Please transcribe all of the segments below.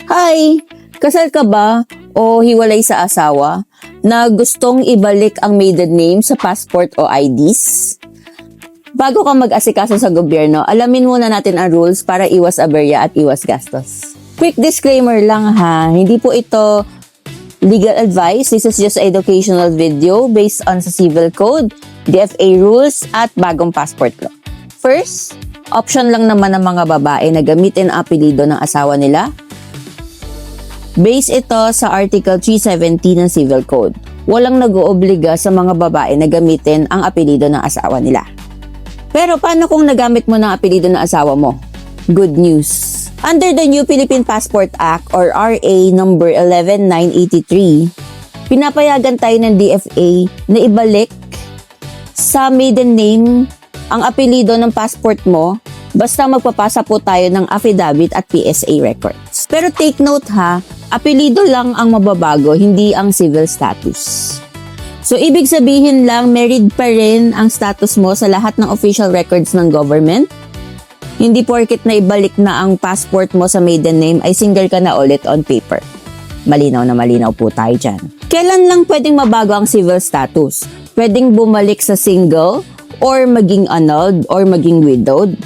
Hi! Kasal ka ba o hiwalay sa asawa na gustong ibalik ang maiden name sa passport o IDs? Bago ka mag-asikaso sa gobyerno, alamin muna natin ang rules para iwas aberya at iwas gastos. Quick disclaimer lang ha, hindi po ito legal advice. This is just educational video based on sa civil code, DFA rules at bagong passport law. First, option lang naman ng mga babae na gamitin ang apelido ng asawa nila. Base ito sa Article 370 ng Civil Code. Walang nag-oobliga sa mga babae na gamitin ang apelido ng asawa nila. Pero paano kung nagamit mo ng apelido ng asawa mo? Good news. Under the New Philippine Passport Act or RA number 11983, pinapayagan tayo ng DFA na ibalik sa maiden name ang apelido ng passport mo basta magpapasa po tayo ng affidavit at PSA records. Pero take note ha, apelido lang ang mababago, hindi ang civil status. So, ibig sabihin lang, married pa rin ang status mo sa lahat ng official records ng government. Hindi porket na ibalik na ang passport mo sa maiden name ay single ka na ulit on paper. Malinaw na malinaw po tayo dyan. Kailan lang pwedeng mabago ang civil status? Pwedeng bumalik sa single or maging annulled or maging widowed.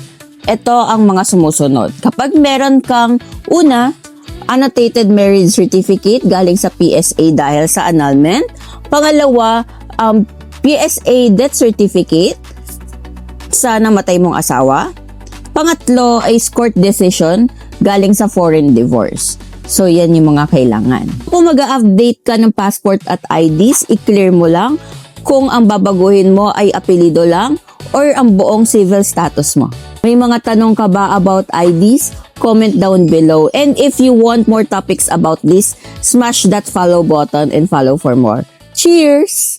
Ito ang mga sumusunod. Kapag meron kang una, annotated marriage certificate galing sa PSA dahil sa annulment. Pangalawa, PSA death certificate sa namatay mong asawa. Pangatlo ay court decision galing sa foreign divorce. So, yan yung mga kailangan. Kung mag-update ka ng passport at IDs, i-clear mo lang kung ang babaguhin mo ay apelido lang or ang buong civil status mo. May mga tanong ka ba about IDs? Comment down below. And if you want more topics about this, smash that follow button and follow for more. Cheers!